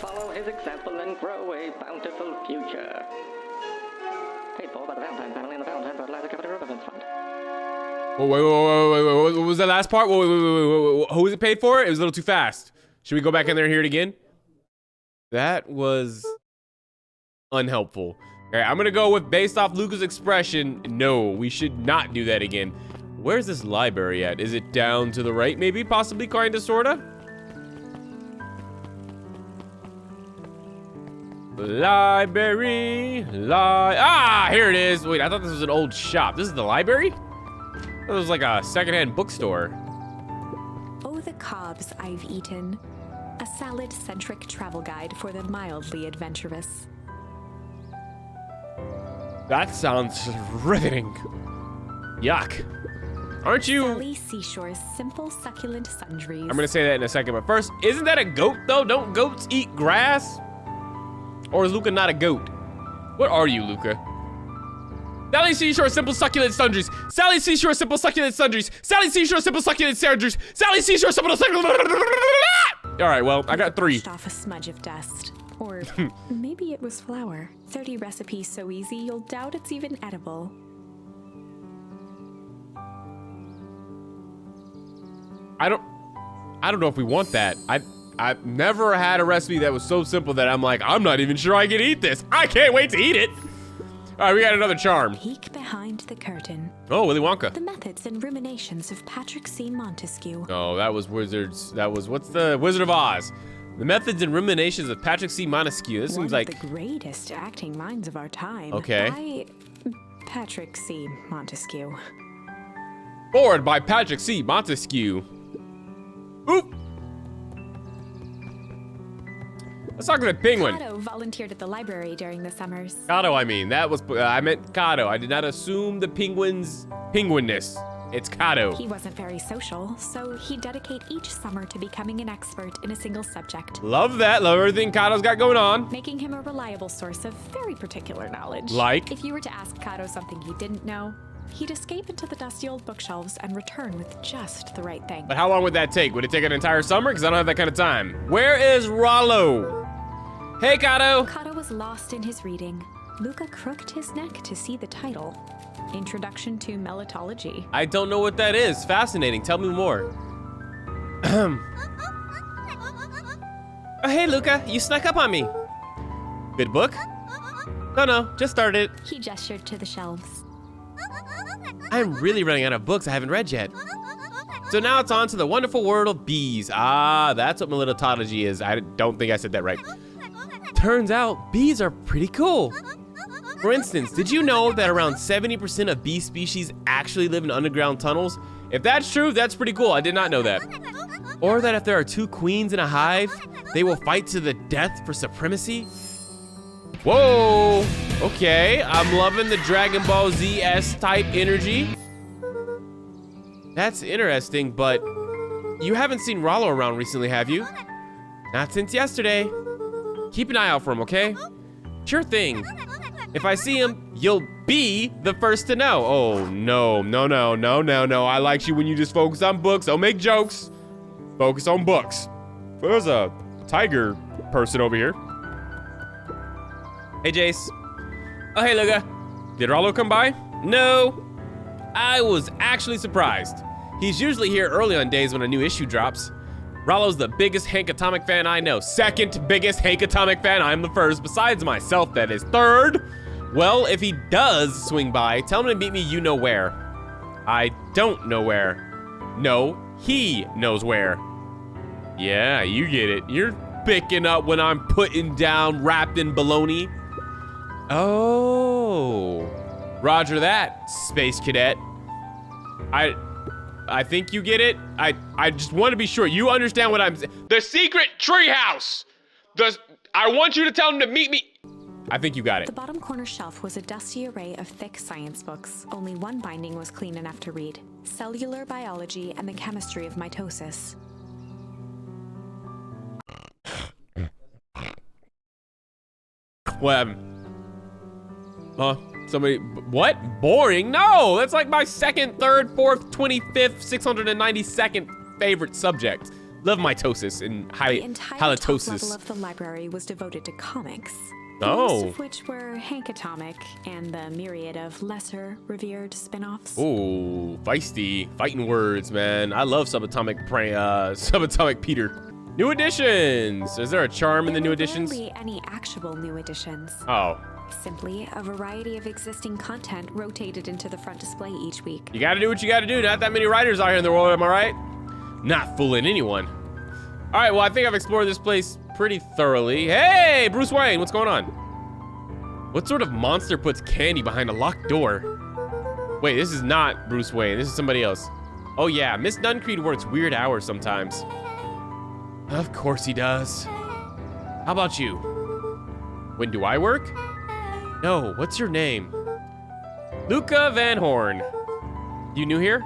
follow his example and grow a bountiful future. Paid for by the Valentine family and the Valentine Fertilizer Capital Events Fund. Oh, wait, what was that last part? Wait, who was it paid for? It was a little too fast. Should we go back in there and hear it again? That was unhelpful. All right, I'm gonna go with based off Luca's expression. No, we should not do that again. Where's this library at? Is it down to the right, maybe? Possibly, kinda, sorta? Library, here it is. Wait, I thought this was an old shop. This is the library? It was like a secondhand bookstore. Oh, the cobs I've eaten. A salad-centric travel guide for the mildly adventurous. That sounds riveting. Yuck. Aren't you? Sally Seashore's simple succulent sundries. I'm gonna say that in a second, but first, isn't that a goat though? Don't goats eat grass? Or is Luca not a goat? What are you, Luca? Sally Seashore simple succulent sundries. Sally Seashore simple succulent sundries. Sally Seashore simple succulent sundries. Sally Seashore simple succulent. All right, well, I got 3. Off a smudge of dust. Or maybe it was flour. 30 recipes so easy you'll doubt it's even edible. I don't know if we want that. I've never had a recipe that was so simple that I'm like, I'm not even sure I can eat this. I can't wait to eat it. All right, we got another charm. Peek behind the curtain. Oh, Willy Wonka. The methods and ruminations of Patrick C. Montesquieu. Oh, that was Wizards. That was, what's the Wizard of Oz? The methods and ruminations of Patrick C. Montesquieu. This seems like the greatest acting minds of our time. Okay. By Patrick C. Montesquieu. Forward by Patrick C. Montesquieu. Oop. Let's talk to the penguin. Cato volunteered at the library during the summers. Cato, I mean. That was, I meant Cato. I did not assume the penguin's penguinness. It's Cato. He wasn't very social, so he'd dedicate each summer to becoming an expert in a single subject. Love that. Love everything Cato's got going on. Making him a reliable source of very particular knowledge. Like? If you were to ask Cato something he didn't know, he'd escape into the dusty old bookshelves and return with just the right thing. But how long would that take? Would it take an entire summer? Because I don't have that kind of time. Where is Rollo? Hey, Cato. Cato was lost in his reading. Luca crooked his neck to see the title. Introduction to Melitology. I don't know what that is. Fascinating. Tell me more. Oh, hey, Luca. You snuck up on me. Good book? No, just started. He gestured to the shelves. I'm really running out of books I haven't read yet. So now it's on to the wonderful world of bees. Ah, that's what melitology is. I don't think I said that right. Turns out bees are pretty cool. For instance, did you know that around 70% of bee species actually live in underground tunnels? If that's true, that's pretty cool. I did not know that. Or that if there are 2 queens in a hive, they will fight to the death for supremacy? Whoa, okay. I'm loving the Dragon Ball Z-S type energy. That's interesting, but you haven't seen Rollo around recently, have you? Not since yesterday. Keep an eye out for him, okay? Sure thing. If I see him, you'll be the first to know. Oh, no. I like you when you just focus on books. Don't make jokes. Focus on books. There's a tiger person over here. Hey, Jace. Oh, hey, Luca. Did Rollo come by? No. I was actually surprised. He's usually here early on days when a new issue drops. Rollo's the biggest Hank Atomic fan I know. Second biggest Hank Atomic fan. I'm the first. Besides myself, that is third. Well, if he does swing by, tell him to meet me you know where. I don't know where. No, he knows where. Yeah, you get it. You're picking up when I'm putting down wrapped in bologna. Oh, roger that, Space Cadet. I think you get it. I just want to be sure you understand what I'm saying. The secret treehouse. I want you to tell him to meet me. I think you got it. The bottom corner shelf was a dusty array of thick science books. Only one binding was clean enough to read. Cellular Biology and the Chemistry of Mitosis. What happened? Huh? Somebody, what? Boring? No, that's like my second, third, fourth, 25th, 692nd favorite subject. Love mitosis and The entire top level halitosis. of the library was devoted to comics. Oh. Most of which were Hank Atomic and the myriad of lesser revered spin-offs. Ooh, feisty, fighting words, man. I love subatomic Peter. New editions. Is there a charm in the new editions? There were rarely any actual new editions. Oh, Simply a variety of existing content rotated into the front display each week. you gotta do what you gotta do. Not that many writers out here in the world, am I right? Not fooling anyone. All right, well, I think I've explored this place pretty thoroughly. Hey, Bruce Wayne, what's going on? What sort of monster puts candy behind a locked door? Wait, this is not Bruce Wayne. This is somebody else. Oh yeah, Miss Duncreed works weird hours sometimes. Of course he does. How about you? When do I work? No, what's your name? Luca Van Horn. You new here?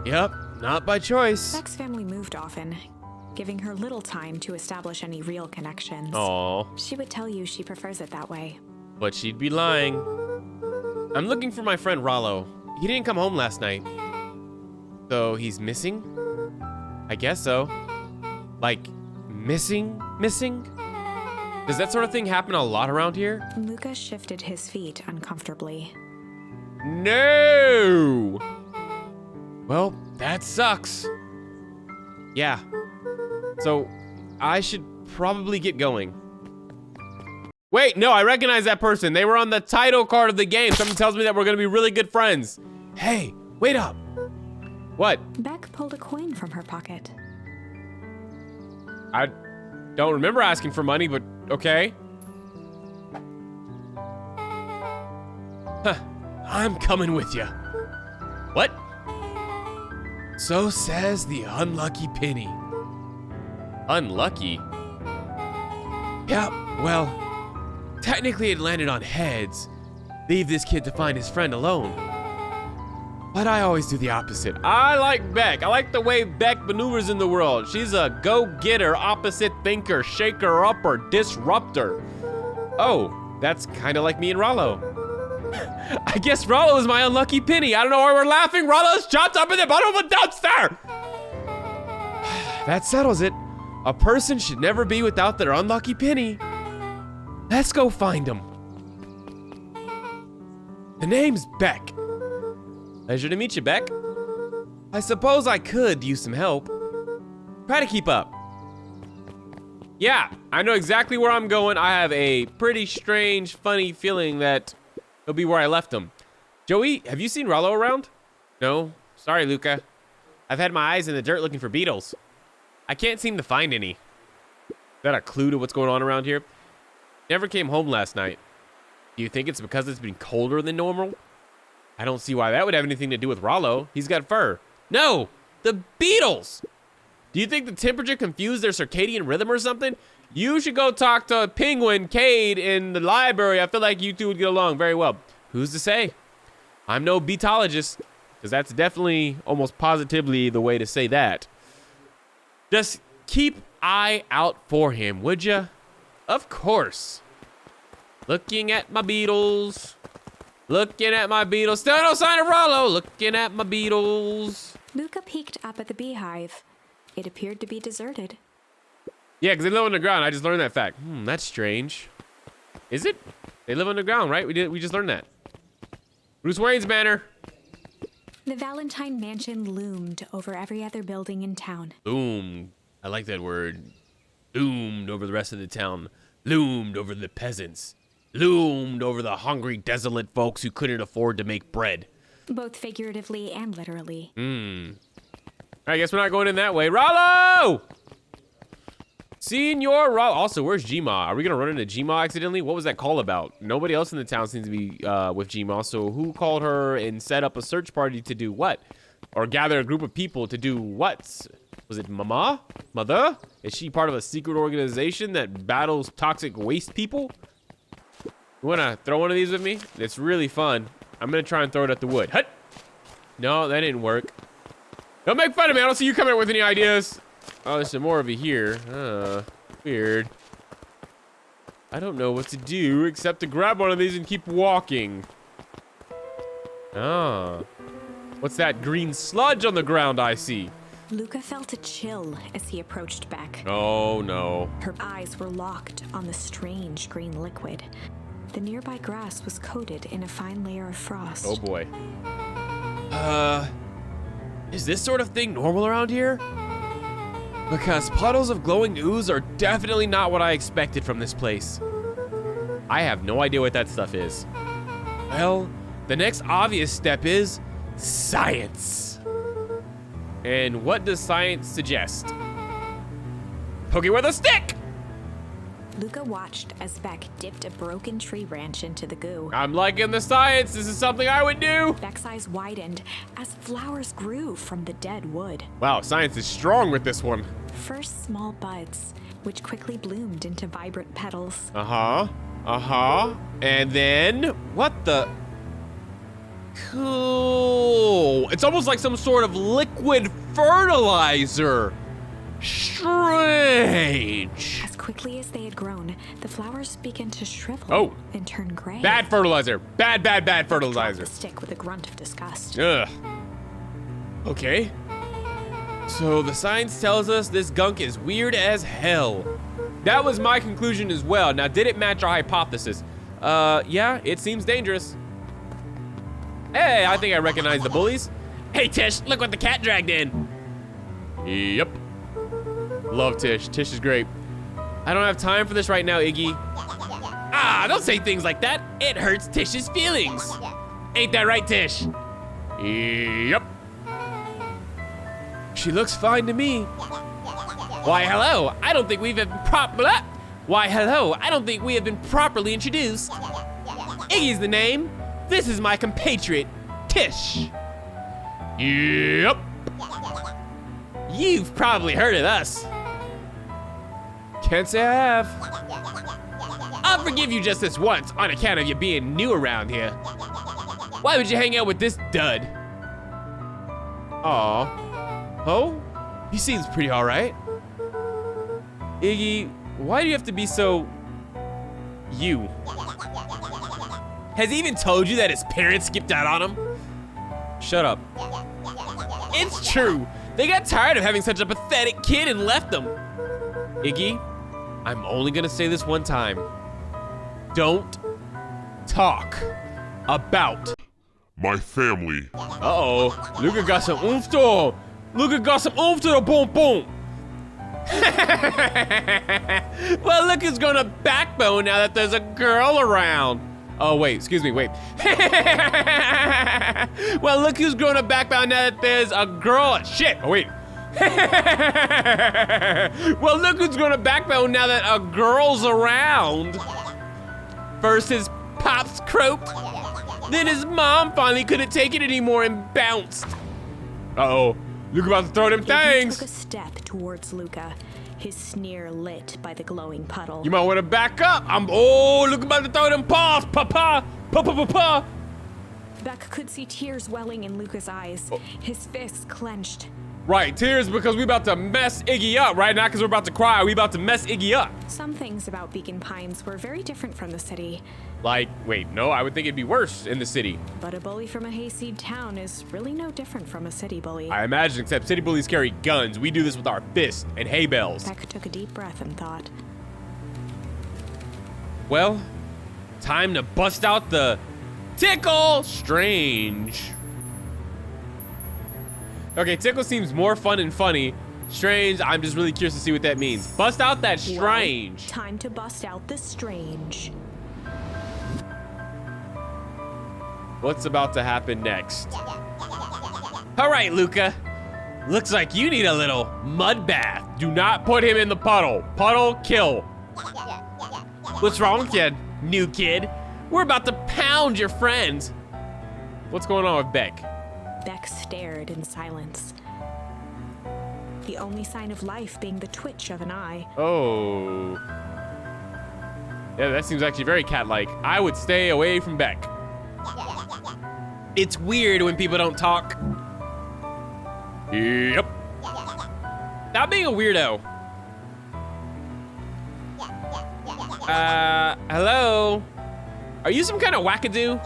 Yep, not by choice. Beck's family moved often, giving her little time to establish any real connections. Aw, She would tell you she prefers it that way. but she'd be lying. I'm looking for my friend Rollo. He didn't come home last night. So he's missing? I guess so. Like, missing? Does that sort of thing happen a lot around here? Luca shifted his feet uncomfortably. No! Well, that sucks. Yeah. So, I should probably get going. Wait, no, I recognize that person. They were on the title card of the game. Something tells me that we're gonna be really good friends. Hey, wait up. What? Beck pulled a coin from her pocket. I don't remember asking for money, but okay. Huh, I'm coming with you. What? So says the unlucky penny. Unlucky? Yeah, well, technically it landed on heads. Leave this kid to find his friend alone. But I always do the opposite. I like Beck. I like the way Beck maneuvers in the world. She's a go-getter, opposite thinker, shaker up or disruptor. Oh, that's kind of like me and Rollo. I guess Rollo is my unlucky penny. I don't know why we're laughing. Rollo's chopped up in the bottom of a dumpster. That settles it. A person should never be without their unlucky penny. Let's go find him. The name's Beck. Pleasure to meet you, Beck. I suppose I could use some help. Try to keep up. Yeah, I know exactly where I'm going. I have a pretty strange, funny feeling that he'll be where I left him. Joey, have you seen Rollo around? No? Sorry, Luca. I've had my eyes in the dirt looking for beetles. I can't seem to find any. Is that a clue to what's going on around here? Never came home last night. Do you think it's because it's been colder than normal? I don't see why that would have anything to do with Rollo. He's got fur. No, the beetles. Do you think the temperature confused their circadian rhythm or something? You should go talk to Penguin, Cade in the library. I feel like you two would get along very well. Who's to say? I'm no beetologist, because that's definitely almost positively the way to say that. Just keep eye out for him, would ya? Of course. Looking at my beetles. Looking at my beetles. Still no sign of Rollo. Looking at my beetles. Luca peeked up at the beehive. It appeared to be deserted. Yeah, because they live underground. I just learned that fact. That's strange. Is it? They live underground, right? We just learned that. Bruce Wayne's manor. The Valentine mansion loomed over every other building in town. Loomed. I like that word. Loomed over the rest of the town. Loomed over the peasants. Loomed over the hungry, desolate folks who couldn't afford to make bread. Both figuratively and literally. I guess we're not going in that way. Rollo! Senor Rollo. Also, where's Gma? Are we going to run into Gma accidentally? What was that call about? Nobody else in the town seems to be with Gma. So who called her and set up a search party to do what? Or gather a group of people to do what? Was it Mama? Mother? Is she part of a secret organization that battles toxic waste people? You wanna throw one of these with me? It's really fun. I'm gonna try and throw it at the wood. Hut! No, that didn't work. Don't make fun of me. I don't see you coming up with any ideas. Oh, there's some more over here. Weird. I don't know what to do except to grab one of these and keep walking. What's that green sludge on the ground I see? Luca felt a chill as he approached Beck. Oh no. Her eyes were locked on the strange green liquid. The nearby grass was coated in a fine layer of frost. Oh boy. Is this sort of thing normal around here? Because puddles of glowing ooze are definitely not what I expected from this place. I have no idea what that stuff is. Well, the next obvious step is science. And what does science suggest? Poke it with a stick! Luca watched as Beck dipped a broken tree branch into the goo. I'm liking the science. This is something I would do. Beck's eyes widened as flowers grew from the dead wood. Wow, science is strong with this one. First small buds, which quickly bloomed into vibrant petals. And then, what the? Cool. It's almost like some sort of liquid fertilizer. Strange. As quickly as they had grown, the flowers began to shrivel Oh. and turn gray. Bad fertilizer. Bad Dropped fertilizer. the stick with a grunt of disgust. Ugh. Okay. So the science tells us this gunk is weird as hell. That was my conclusion as well. Now, did it match our hypothesis? Yeah, it seems dangerous. Hey, I think I recognize the bullies. Hey, Tish, look what the cat dragged in. Yep. Love Tish. Tish is great. I don't have time for this right now, Iggy. Ah, don't say things like that. It hurts Tish's feelings. Ain't that right, Tish? Yep. She looks fine to me. Why, hello. I don't think we have been properly introduced. Iggy's the name. This is my compatriot, Tish. Yep. You've probably heard of us. Can't say I have. I'll forgive you just this once on account of you being new around here. Why would you hang out with this dud? Aw. Oh? He seems pretty alright. Iggy, why do you have to be so... you? Has he even told you that his parents skipped out on him? Shut up. It's true. They got tired of having such a pathetic kid and left him. Iggy, I'm only gonna say this one time. Don't talk about my family. Uh-oh. Luca got some oomph to him. Luca got some oomph to the boom boom. Well, look who's gonna backbone now that there's a girl around. Oh, wait, excuse me, wait. Well, look who's grown a backbone now that there's a girl. Shit, oh, wait. Well, look who's grown a backbone now that a girl's around. First his pops croaked, then his mom finally couldn't take it anymore and bounced. Uh-oh, Luca about to throw them He things. took a step towards Luca, his sneer lit by the glowing puddle. You might want to back up. Luca about to throw them paws, papa. Beck could see tears welling in Luca's eyes, his fists clenched. Right, tears because we about to mess Iggy up, right? Not because we're about to cry, we about to mess Iggy up. Some things about Beacon Pines were very different from the city, Like, wait, no, I would think it'd be worse in the city. but a bully from a hayseed town is really no different from a city bully. I imagine, except city bullies carry guns. We do this with our fists and hay bales. Beck took a deep breath and thought. Well, time to bust out the tickle. Strange. Okay, tickle seems more fun and funny. Strange, I'm just really curious to see what that means. Bust out that strange. Well, time to bust out the strange. What's about to happen next? All right, Luca. Looks like you need a little mud bath. Do not put him in the puddle. Puddle, kill. What's wrong with you, new kid? We're about to pound your friends. What's going on with Beck? Beck stared in silence, the only sign of life being the twitch of an eye. Oh. Yeah, that seems actually very cat-like. I would stay away from Beck. It's weird when people don't talk. Yep. Not being a weirdo. Hello? Are you some kind of wackadoo?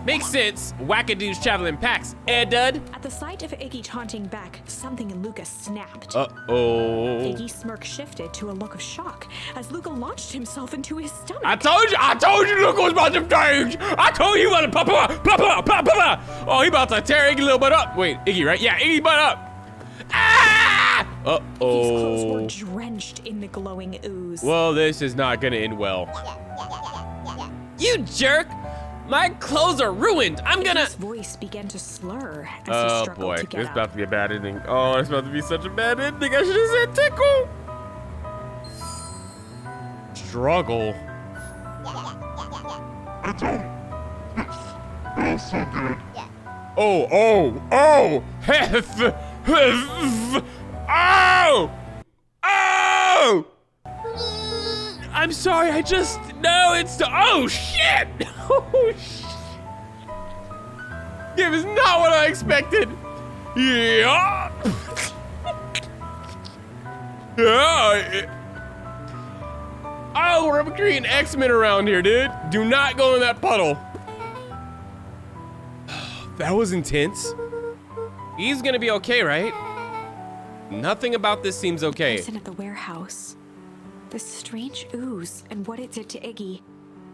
Makes sense. Wackadoos travel in packs. Dud. At the sight of Iggy taunting Beck, something in Luca snapped. Uh-oh. Iggy's smirk shifted to a look of shock as Luca launched himself into his stomach. I told you Luca was about to change. I told you about to pop. Oh, he about to tear Iggy little butt up. Wait, Iggy, right? Yeah, Iggy butt up. Ah! Iggy's clothes were Uh-oh. drenched in the glowing ooze. Well, this is not gonna end well. You jerk! My clothes are ruined. I'm gonna. His voice began to slur as he Oh struggled boy, to this get is up. about to be a bad ending. Oh, it's about to be such a bad ending. I should have said tickle. Struggle. Oh. Oh! I'm sorry, oh shit! Oh shit! It was not what I expected! Yeah! Oh, we're creating X-Men around here, dude. Do not go in that puddle. That was intense. He's gonna be okay, right? Nothing about this seems okay. Person at the warehouse. This strange ooze and what it did to Iggy.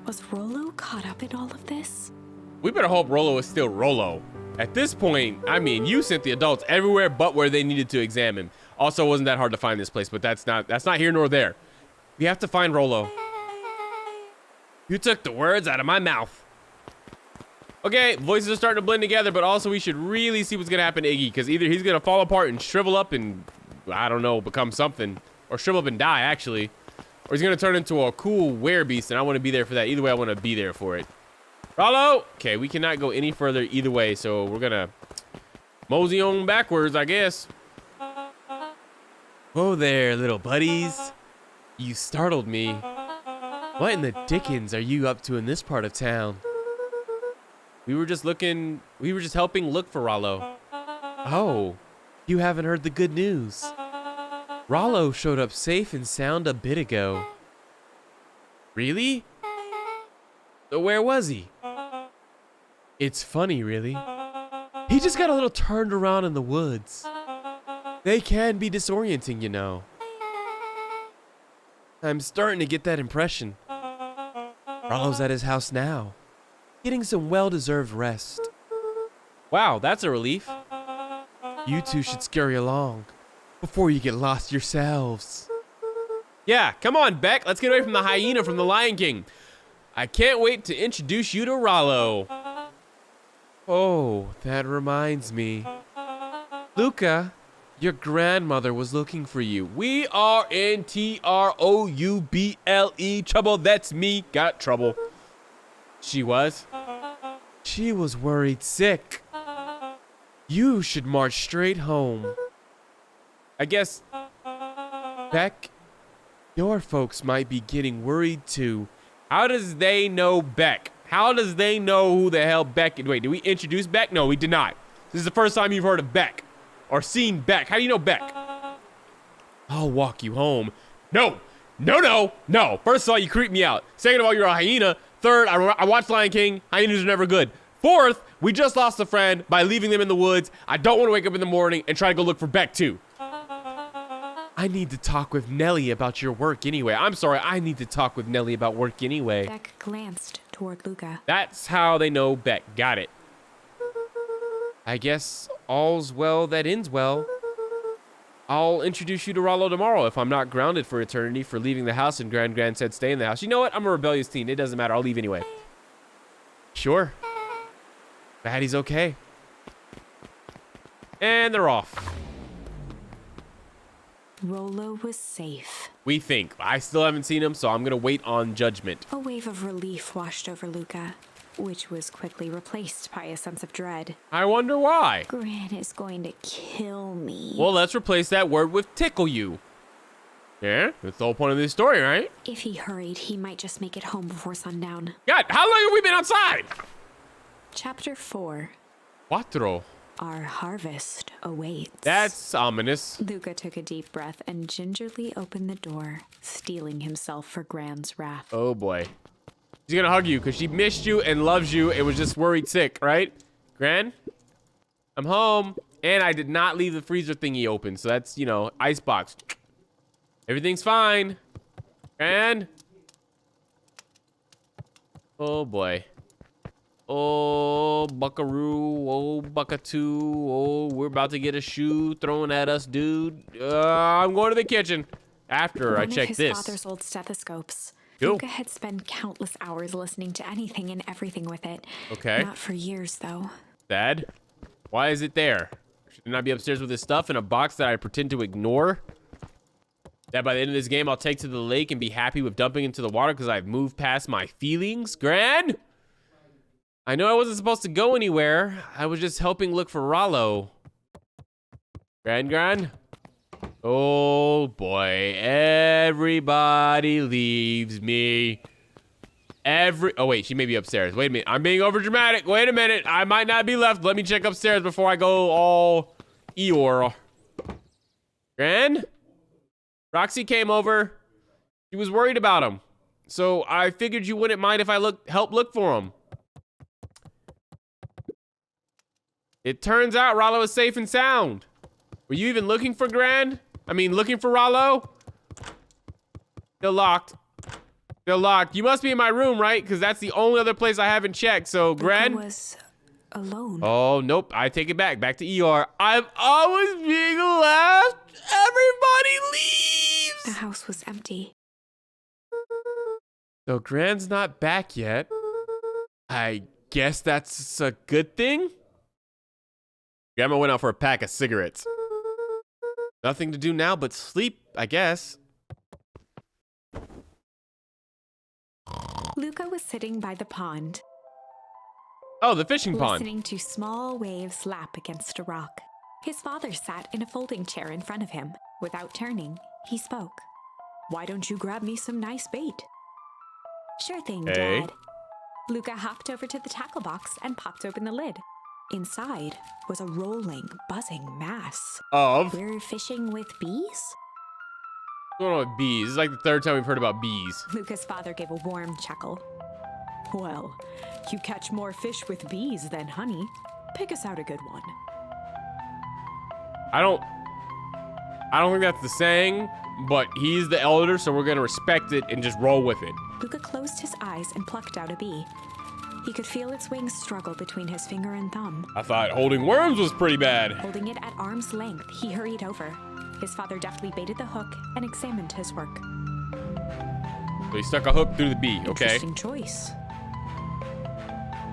Was Rollo caught up in all of this? We better hope Rollo is still Rollo. At this point, I mean, you sent the adults everywhere but where they needed to examine. Also, it wasn't that hard to find this place, but that's not here nor there. We have to find Rollo. You took the words out of my mouth. Okay, voices are starting to blend together, but also we should really see what's gonna happen to Iggy, because either he's gonna fall apart and shrivel up and, I don't know, become something. Or shrivel up and die, actually. Or he's gonna turn into a cool werebeast, and I wanna be there for that. Either way, I wanna be there for it. Rollo! Okay, we cannot go any further either way, so we're gonna mosey on backwards, I guess. Whoa there, little buddies. You startled me. What in the dickens are you up to in this part of town? We were just helping look for Rollo. Oh, you haven't heard the good news. Rollo showed up safe and sound a bit ago. Really? So where was he? It's funny, really. He just got a little turned around in the woods. They can be disorienting, you know. I'm starting to get that impression. Rollo's at his house now, getting some well-deserved rest. Wow, that's a relief. You two should scurry along before you get lost yourselves. Yeah, come on, Beck. Let's get away from the hyena from the Lion King. I can't wait to introduce you to Rollo. Oh, that reminds me. Luca, your grandmother was looking for you. We are in trouble. Trouble, that's me. Got trouble. She was? She was worried sick. You should march straight home. I guess, Beck, your folks might be getting worried too. How does they know Beck? How does they know who the hell Beck is? Wait, did we introduce Beck? No, we did not. This is the first time you've heard of Beck or seen Beck. How do you know Beck? I'll walk you home. No. First of all, you creep me out. Second of all, you're a hyena. Third, I watched Lion King. Hyenas are never good. Fourth, we just lost a friend by leaving them in the woods. I don't want to wake up in the morning and try to go look for Beck too. I need to talk with Nellie about your work anyway. I'm sorry, I need to talk with Nellie about work anyway. Beck glanced toward Luca. That's how they know Beck. Got it. I guess all's well that ends well. I'll introduce you to Rollo tomorrow if I'm not grounded for eternity for leaving the house and Grand said stay in the house. You know what? I'm a rebellious teen. It doesn't matter. I'll leave anyway. Sure. Glad he's okay. And they're off. Rollo was safe. We think. I still haven't seen him, so I'm going to wait on judgment. A wave of relief washed over Luca, which was quickly replaced by a sense of dread. I wonder why. Gran is going to kill me. Well, let's replace that word with tickle you. Yeah, that's the whole point of this story, right? If he hurried, he might just make it home before sundown. God, how long have we been outside? Chapter 4. Cuatro. Our harvest awaits. That's ominous. Luca took a deep breath and gingerly opened the door, steeling himself for Gran's wrath. Oh boy. She's gonna hug you because she missed you and loves you and was just worried sick, right? Gran? I'm home. And I did not leave the freezer thingy open. So that's, you know, icebox. Everything's fine. Gran? Oh, boy. Oh, buckaroo. Oh, buckatoo. Oh, we're about to get a shoe thrown at us, dude. I'm going to the kitchen after I check this. One of his father's old stethoscopes. Cool. Luca had spent countless hours listening to anything and everything with it. Okay. Not for years, though. Dad, why is it there? Should it not be upstairs with this stuff in a box that I pretend to ignore? That by the end of this game, I'll take to the lake and be happy with dumping into the water because I've moved past my feelings? Gran? I know I wasn't supposed to go anywhere. I was just helping look for Rollo. Gran? Oh, boy. Everybody leaves me. Oh, wait. She may be upstairs. Wait a minute. I'm being overdramatic. Wait a minute. I might not be left. Let me check upstairs before I go all Eeyore. Gran? Roxy came over. She was worried about him. So I figured you wouldn't mind if I help look for him. It turns out Rollo is safe and sound. Were you even looking for looking for Rollo? Still locked. Still locked. You must be in my room, right? Because that's the only other place I haven't checked. So, Gran? Luca was alone. Oh, nope. I take it back. Back to ER. I'm always being left. Everybody leaves. The house was empty. So, Gran's not back yet. I guess that's a good thing? Grandma went out for a pack of cigarettes. Nothing to do now but sleep, I guess. Luca was sitting by the pond. Oh, the fishing pond. Listening to small waves lap against a rock. His father sat in a folding chair in front of him. Without turning, he spoke. "Why don't you grab me some nice bait?" "Sure thing, Hey. Dad." Luca hopped over to the tackle box and popped open the lid. Inside was a rolling, buzzing mass. Of? We're fishing with bees? What's going on with bees? This is like the third time we've heard about bees. Luca's father gave a warm chuckle. "Well, you catch more fish with bees than honey. Pick us out a good one." I don't think that's the saying, but he's the elder, so we're gonna respect it and just roll with it. Luca closed his eyes and plucked out a bee. He could feel its wings struggle between his finger and thumb. I thought holding worms was pretty bad. Holding it at arm's length, he hurried over. His father deftly baited the hook and examined his work. So he stuck a hook through the bee, okay? Interesting choice.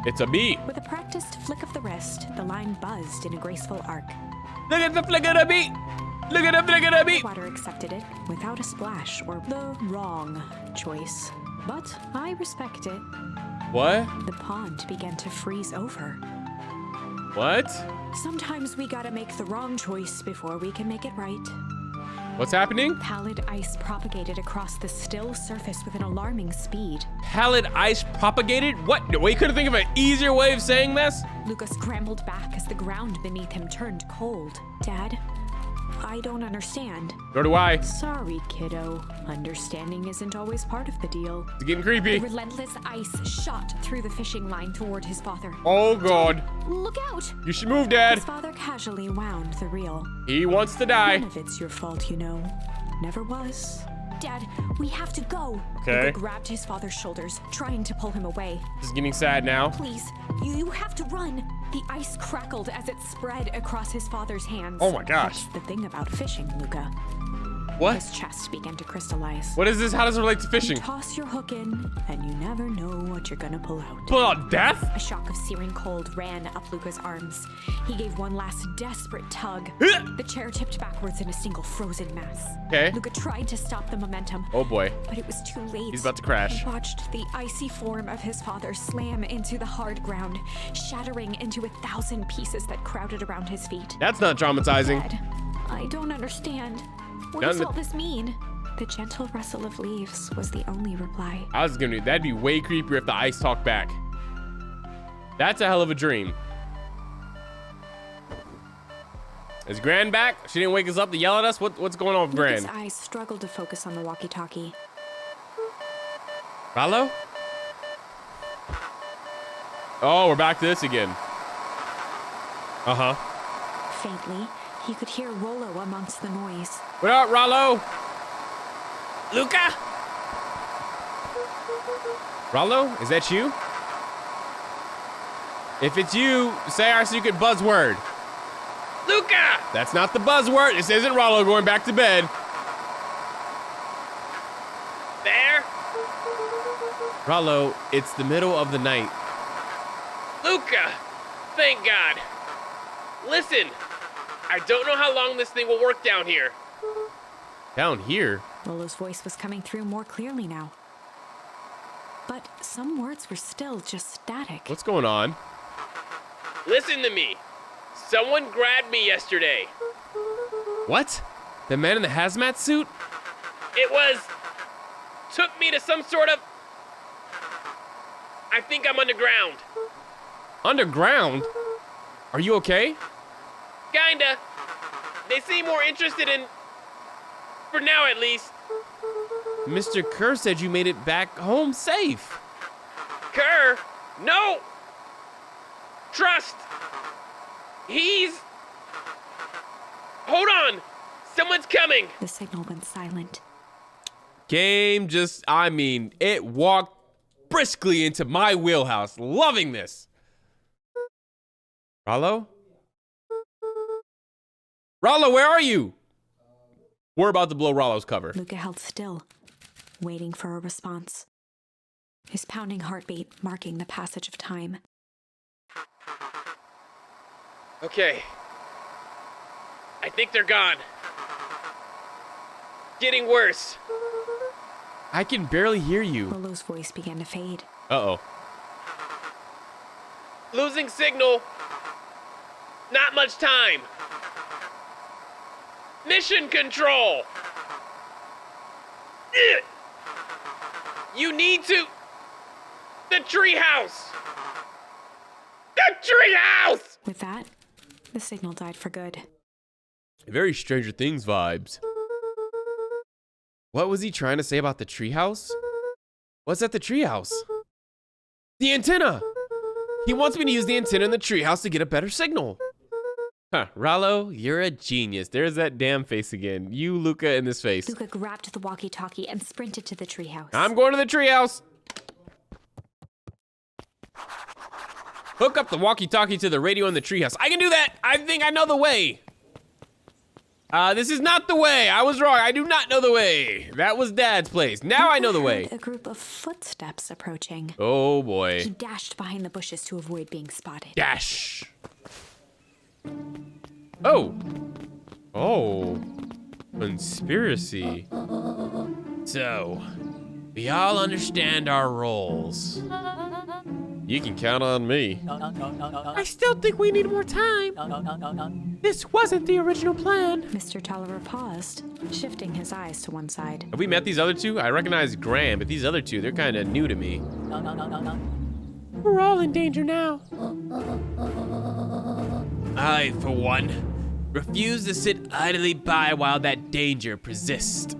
It's a bee. With a practiced flick of the wrist, the line buzzed in a graceful arc. Look at the flick of the bee. Look at the flick of the bee. The water accepted it without a splash or the wrong choice. But I respect it. What? The pond began to freeze over. What? Sometimes we gotta make the wrong choice before we can make it right. What's happening? Pallid ice propagated across the still surface with an alarming speed. Pallid ice propagated? What? We couldn't think of an easier way of saying this? Luca scrambled back as the ground beneath him turned cold. "Dad, I don't understand." Nor do I. "Sorry, kiddo. Understanding isn't always part of the deal." It's getting creepy. The relentless ice shot through the fishing line toward his father. Oh, God. "Look out!" You should move, Dad. His father casually wound the reel. He wants to die. None of it's your fault, you know. Never was. "Dad, we have to go." Okay. Luca grabbed his father's shoulders, trying to pull him away. This is getting sad now. "Please, you have to run." The ice crackled as it spread across his father's hands. Oh my gosh. That's the thing about fishing, Luca. What? His chest began to crystallize. What is this? How does it relate to fishing? You toss your hook in, and you never know what you're gonna pull out. Pull out death? A shock of searing cold ran up Luca's arms. He gave one last desperate tug. The chair tipped backwards in a single frozen mass. Okay. Luca tried to stop the momentum. Oh, boy. But it was too late. He's about to crash. He watched the icy form of his father slam into the hard ground, shattering into 1,000 pieces that crowded around his feet. That's not traumatizing. "Dad, I don't understand. What None does of all this mean?" The gentle rustle of leaves was the only reply. That'd be way creepier if the ice talked back. That's a hell of a dream. Is Gran back? She didn't wake us up to yell at us? What's going on with Luca's Gran? eyes struggled to focus on the walkie-talkie. Rollo? Oh, we're back to this again. Uh-huh. Faintly, he could hear Rollo amongst the noise. What up, Rollo? Luca? Rollo, is that you? If it's you, say our secret buzzword. Luca! That's not the buzzword. This isn't Rollo going back to bed. There? Rollo, it's the middle of the night. Luca! Thank God. Listen, I don't know how long this thing will work down here. Down here? Rollo's voice was coming through more clearly now. But some words were still just static. What's going on? Listen to me. Someone grabbed me yesterday. What? The man in the hazmat suit? Took me to some sort of... I think I'm underground. Underground? Are you okay? Kinda. They seem more interested in... For now, at least. Mr. Kerr said you made it back home safe. Kerr? No! Trust! He's... Hold on! Someone's coming! The signal went silent. Game just, it walked briskly into my wheelhouse. Loving this. Rollo? Rollo, where are you? We're about to blow Rollo's cover. Luca held still, waiting for a response. His pounding heartbeat marking the passage of time. Okay. I think they're gone. Getting worse. I can barely hear you. Rollo's voice began to fade. Uh-oh. Losing signal. Not much time. Mission control. Ugh. You need to... The treehouse. The treehouse! With that, the signal died for good. Very Stranger Things vibes. What was he trying to say about the treehouse? What's at the treehouse? The antenna! He wants me to use the antenna in the treehouse to get a better signal. Huh, Rollo, you're a genius. There's that damn face again. You, Luca, in this face. Luca grabbed the walkie-talkie and sprinted to the treehouse. I'm going to the treehouse. Hook up the walkie-talkie to the radio in the treehouse. I can do that. I think I know the way. This is not the way. I was wrong. I do not know the way. That was Dad's place. Now I know the way. A group of footsteps approaching. Oh, He boy. dashed behind the bushes to avoid being spotted. Dash. Oh. Oh. Conspiracy. So, we all understand our roles. You can count on me. I still think we need more time. This wasn't the original plan. Mr. Tolliver paused, shifting his eyes to one side. Have we met these other two? I recognize Graham, but these other two, they're kind of new to me. We're all in danger now. I, for one, refuse to sit idly by while that danger persists.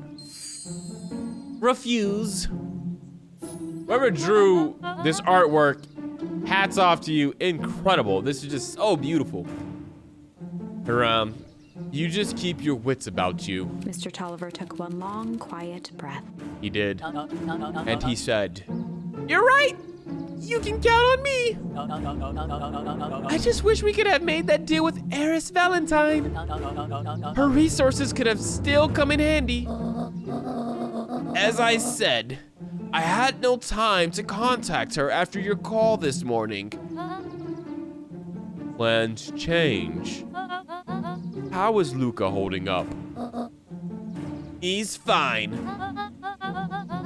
Refuse. Whoever drew this artwork, hats off to you. Incredible. This is just so beautiful. You just keep your wits about you. Mr. Tolliver took one long, quiet breath. He did. And he said, "You're right. You can count on me. I just wish we could have made that deal with Eris Valentine. Her resources could have still come in handy. As I said, I had no time to contact her after your call this morning. Plans change. How is Luca holding up?" "He's fine.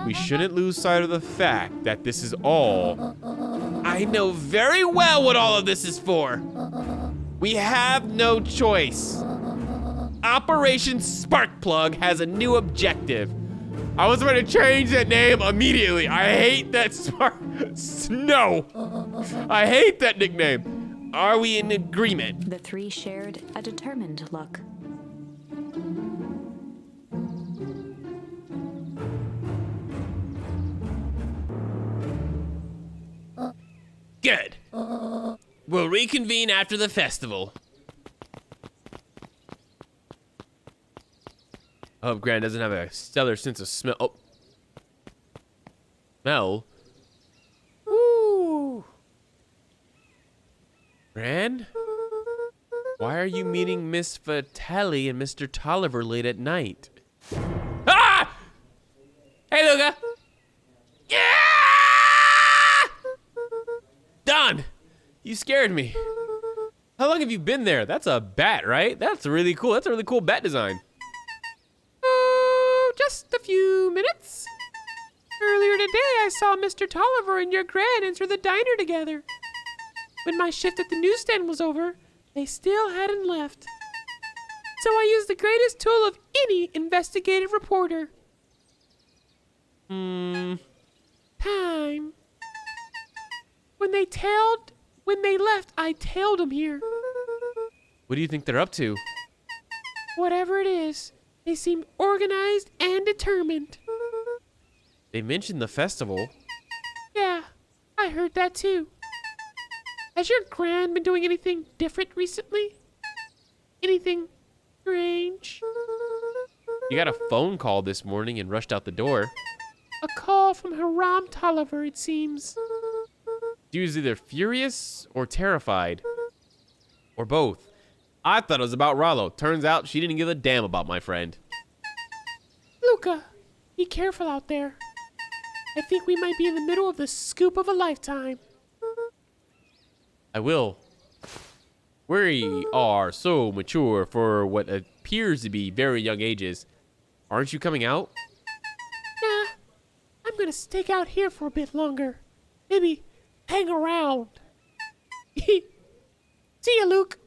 We shouldn't lose sight of the fact that this is all. I know very well what all of this is for. We have no choice. Operation Sparkplug has a new objective." I was going to change that name immediately. I hate that No. I hate that nickname. Are we in agreement? The three shared a determined look. Good. We'll reconvene after the festival. I hope Gran doesn't have a stellar sense of smell. Oh. Smell? Woo! Gran? Why are you meeting Miss Vitelli and Mr. Tolliver late at night? Ah! Hey, Luca! Yeah! Don! You scared me. How long have you been there? That's a bat, right? That's really cool. That's a really cool bat design. Oh, just a few minutes. Earlier today, I saw Mr. Tolliver and your Gran enter the diner together. When my shift at the newsstand was over, they still hadn't left. So I used the greatest tool of any investigative reporter. Time. When they left, I tailed them here. What do you think they're up to? Whatever it is, they seem organized and determined. They mentioned the festival. Yeah, I heard that too. Has your Gran been doing anything different recently? Anything strange? You got a phone call this morning and rushed out the door. A call from Hiram Tolliver, it seems. She was either furious or terrified. Or both. I thought it was about Rollo. Turns out she didn't give a damn about my friend. Luca, be careful out there. I think we might be in the middle of the scoop of a lifetime. I will. We are so mature for what appears to be very young ages. Aren't you coming out? Nah, I'm gonna stake out here for a bit longer. Maybe hang around. See ya, Luke.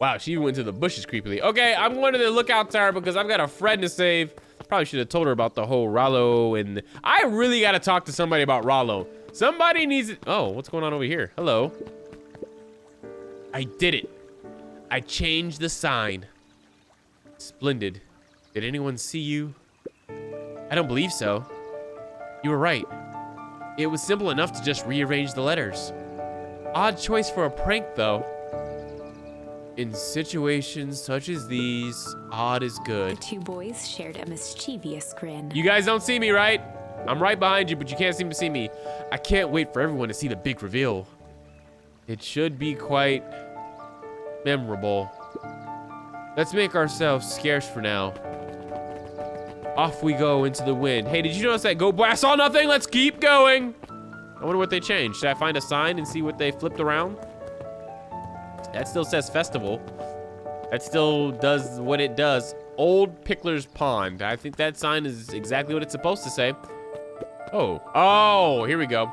Wow, she went to the bushes creepily. Okay, I'm going to the lookout tower because I've got a friend to save. Probably should have told her about the whole Rollo and... I really got to talk to somebody about Rollo. Somebody needs it. Oh, what's going on over here? Hello. I did it. I changed the sign. Splendid. Did anyone see you? I don't believe so. You were right. It was simple enough to just rearrange the letters. Odd choice for a prank, though. In situations such as these, odd is good. The two boys shared a mischievous grin. You guys don't see me, right? I'm right behind you, but you can't seem to see me. I can't wait for everyone to see the big reveal. It should be quite memorable. Let's make ourselves scarce for now. Off we go into the wind. Hey, did you notice that go boy? I saw nothing. Let's keep going. I wonder what they changed. Should I find a sign and see what they flipped around? That still says festival. That still does what it does. Old Pickler's Pond. I think that sign is exactly what it's supposed to say. Oh, here we go.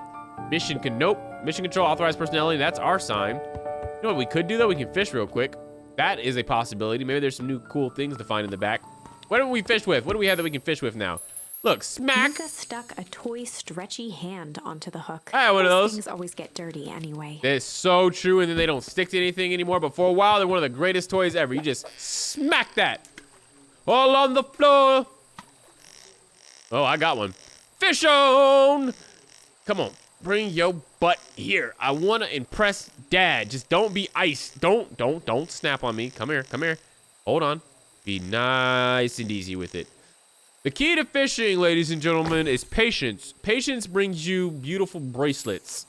Nope. Mission control, authorized personality. That's our sign. You know what we could do though? We can fish real quick. That is a possibility. Maybe there's some new cool things to find in the back. What do we fish with? What do we have that we can fish with now? Look, smack. Luca stuck a toy stretchy hand onto the hook. I have one of those. Things always get dirty anyway. That's so true, and then they don't stick to anything anymore. But for a while, they're one of the greatest toys ever. You just smack that. All on the floor. Oh, I got one. Fish on. Come on, bring your butt here. I want to impress Dad. Just don't be ice. Don't snap on me. Come here. Hold on. Be nice and easy with it. The key to fishing, ladies and gentlemen, is patience. Patience brings you beautiful bracelets.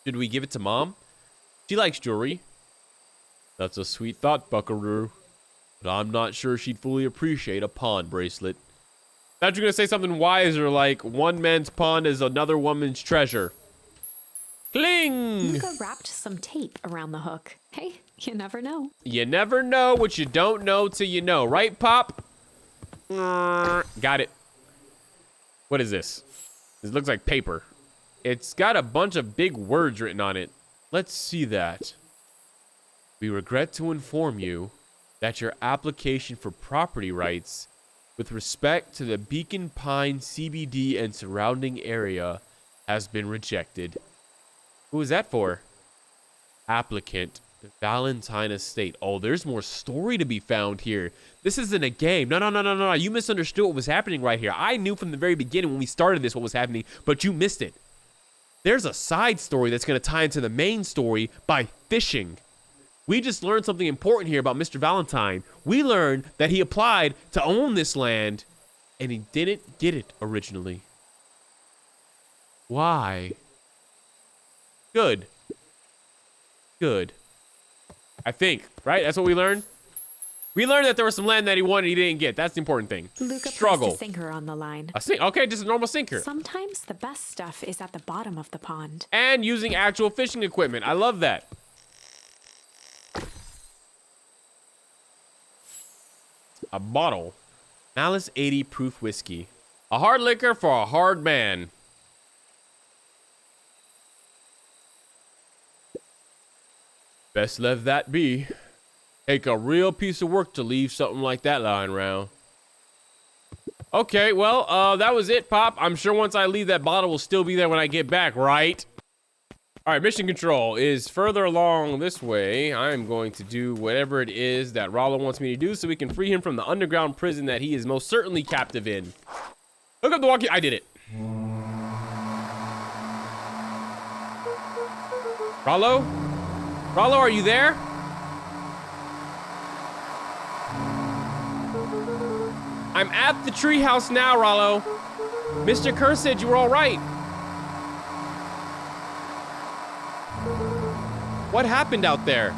Should we give it to Mom? She likes jewelry. That's a sweet thought, Buckaroo. But I'm not sure she'd fully appreciate a pond bracelet. Thought you were gonna say something wiser like, one man's pond is another woman's treasure. Cling! Luca wrapped some tape around the hook. Hey, you never know. You never know what you don't know till you know. Right, Pop? Got it. What is this? This looks like paper. It's got a bunch of big words written on it. Let's see that. We regret to inform you that your application for property rights with respect to the Beacon Pine CBD and surrounding area has been rejected. Who is that for? Applicant, Valentine Estate. Oh, there's more story to be found here. This isn't a game. No. You misunderstood what was happening right here. I knew from the very beginning when we started this what was happening, but you missed it. there's a side story that's going to tie into the main story by fishing. We just learned something important here about Mr. Valentine. We learned that he applied to own this land, and he didn't get it originally. Why? Good. Good. I think, right? That's what we learned? We learned that there was some land that he wanted he didn't get. That's the important thing. Luca Struggle. placed a sinker on the line. A sink? Okay, just a normal sinker. Sometimes the best stuff is at the bottom of the pond. And using actual fishing equipment. I love that. A bottle. Malice 80 proof whiskey. A hard liquor for a hard man. Best let that be. Take a real piece of work to leave something like that lying around. Okay, well, that was it, Pop. I'm sure once I leave, that bottle will still be there when I get back, right? All right, mission control is further along this way. I'm going to do whatever it is that Rollo wants me to do so we can free him from the underground prison that he is most certainly captive in. Look up the walkie. I did it. Rollo? Rollo, are you there? I'm at the treehouse now, Rollo. Mr. Kerr said you were all right. What happened out there?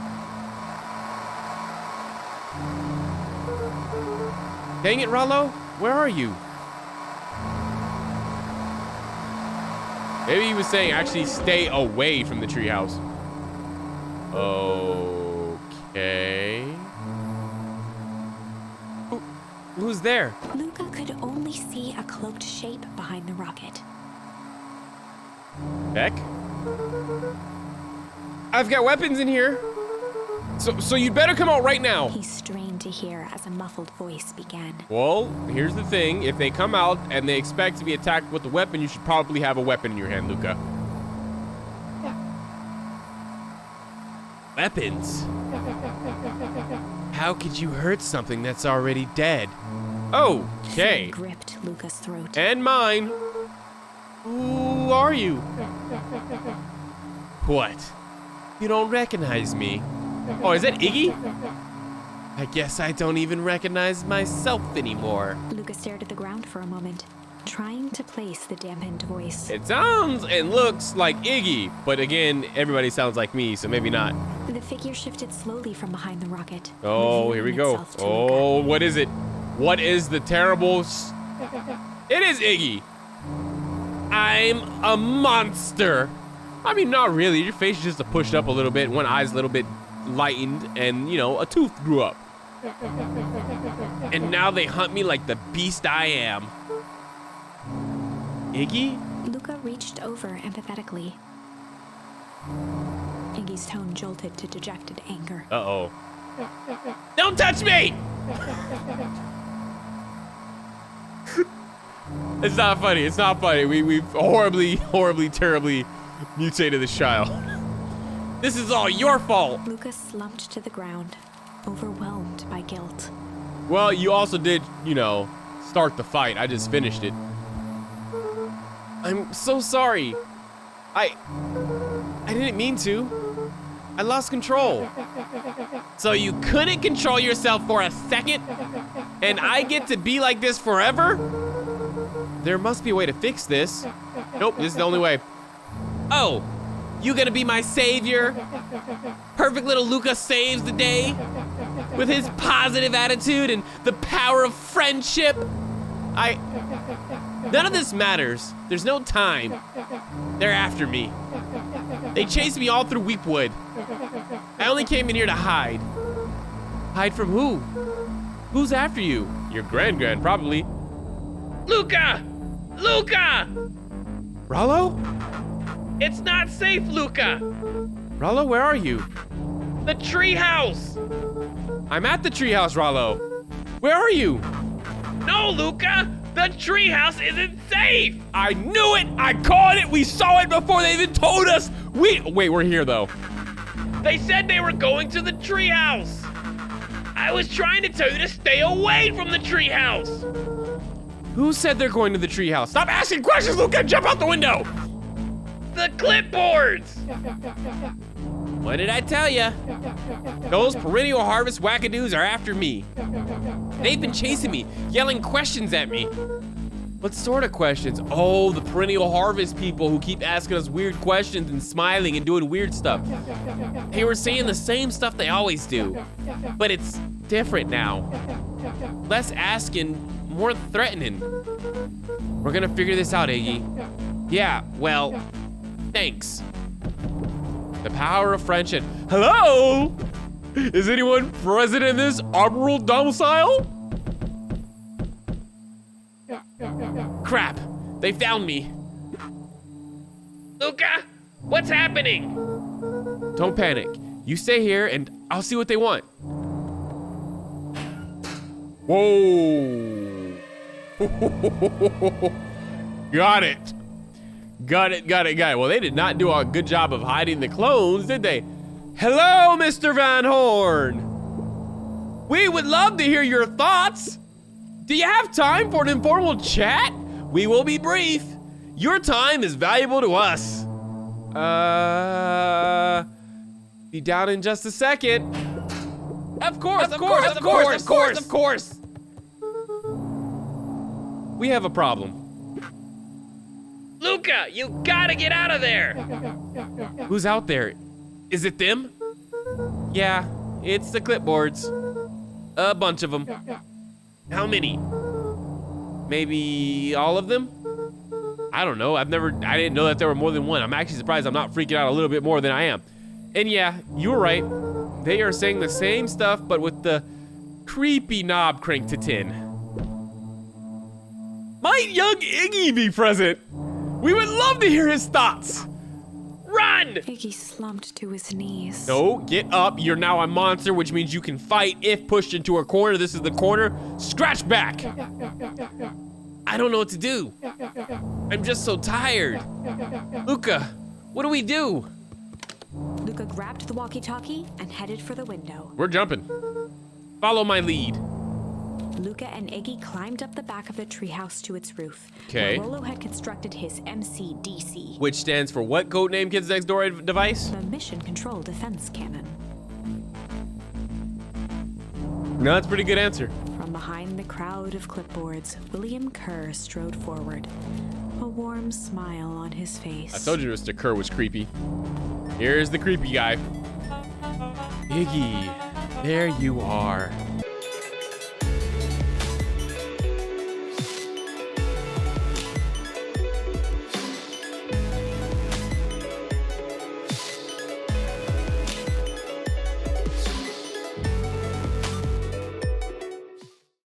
Dang it, Rollo. Where are you? Maybe he was saying actually stay away from the treehouse. Okay. Who's there? Luca could only see a cloaked shape behind the rocket. Beck? I've got weapons in here. So you'd better come out right now. He strained to hear as a muffled voice began. Well, here's the thing. If they come out and they expect to be attacked with a weapon, you should probably have a weapon in your hand, Luca. Weapons? How could you hurt something that's already dead? Okay. Fear gripped Luca's throat. And mine. Who are you? What? You don't recognize me? Oh, is that Iggy? I guess I don't even recognize myself anymore. Luca stared at the ground for a moment, trying to place the dampened voice. It sounds and looks like Iggy, but again, everybody sounds like me, so maybe not. The figure shifted slowly from behind the rocket. Oh, here we revealing go. itself to Oh, Luca. what is it? What is the terrible... It is Iggy. I'm a monster. I mean, not really. Your face is just pushed up a little bit, one eye's a little bit lightened, and, you know, a tooth grew up. And now they hunt me like the beast I am. Iggy? Luca reached over empathetically. Iggy's tone jolted to dejected anger. Uh-oh. Don't touch me! It's not funny. It's not funny. We've horribly, terribly mutated this child. This is all your fault. Luca slumped to the ground, overwhelmed by guilt. Well, you also did, you know, start the fight. I just finished it. I'm so sorry. I didn't mean to. I lost control. So you couldn't control yourself for a second? And I get to be like this forever? There must be a way to fix this. Nope, this is the only way. Oh, you gonna be my savior? Perfect little Luca saves the day with his positive attitude and the power of friendship. None of this matters. There's no time. They're after me. They chased me all through Weepwood. I only came in here to hide. Hide from who? Who's after you? Your grand, probably. Luca! Luca! Rollo? It's not safe, Luca! Rollo, where are you? The treehouse! I'm at the treehouse, Rollo. Where are you? No, Luca! The treehouse isn't safe! I knew it! I called it! We saw it before they even told us! Wait, we're here, though. They said they were going to the treehouse! I was trying to tell you to stay away from the treehouse! Who said they're going to the treehouse? Stop asking questions, Luca! Jump out the window! The clipboards! What did I tell ya? Those perennial harvest wackadoos are after me. They've been chasing me, yelling questions at me. What sort of questions? Oh, the perennial harvest people who keep asking us weird questions and smiling and doing weird stuff. They were saying the same stuff they always do, but it's different now. Less asking, more threatening. We're gonna figure this out, Iggy. Yeah, well, thanks. The power of friendship. Hello? Is anyone present in this arbitral domicile? Crap, they found me. Luca, what's happening? Don't panic. You stay here and I'll see what they want. Whoa. Got it. Got it. Well, they did not do a good job of hiding the clones, did they? Hello, Mr. Van Horn. We would love to hear your thoughts. Do you have time for an informal chat? We will be brief. Your time is valuable to us. Be down in just a second. Of course. We have a problem. Luca, you gotta get out of there! Who's out there? Is it them? Yeah, it's the clipboards. A bunch of them. How many? Maybe all of them? I don't know. I didn't know that there were more than one. I'm actually surprised I'm not freaking out a little bit more than I am. And yeah, you were right. They are saying the same stuff, but with the creepy knob cranked to 10. Might young Iggy be present? We would love to hear his thoughts. Run! Iggy slumped to his knees. No, get up. You're now a monster, which means you can fight if pushed into a corner. This is the corner. Scratch back. I don't know what to do. I'm just so tired. Luca, what do we do? Luca grabbed the walkie-talkie and headed for the window. We're jumping. Follow my lead. Luca and Iggy climbed up the back of the treehouse to its roof. Okay. Where Rolo had constructed his MCDC. Which stands for what codename, Kids Next Door device? The Mission Control Defense Cannon. No, that's a pretty good answer. From behind the crowd of clipboards, William Kerr strode forward, a warm smile on his face. I told you Mr. Kerr was creepy. Here's the creepy guy. Iggy, there you are.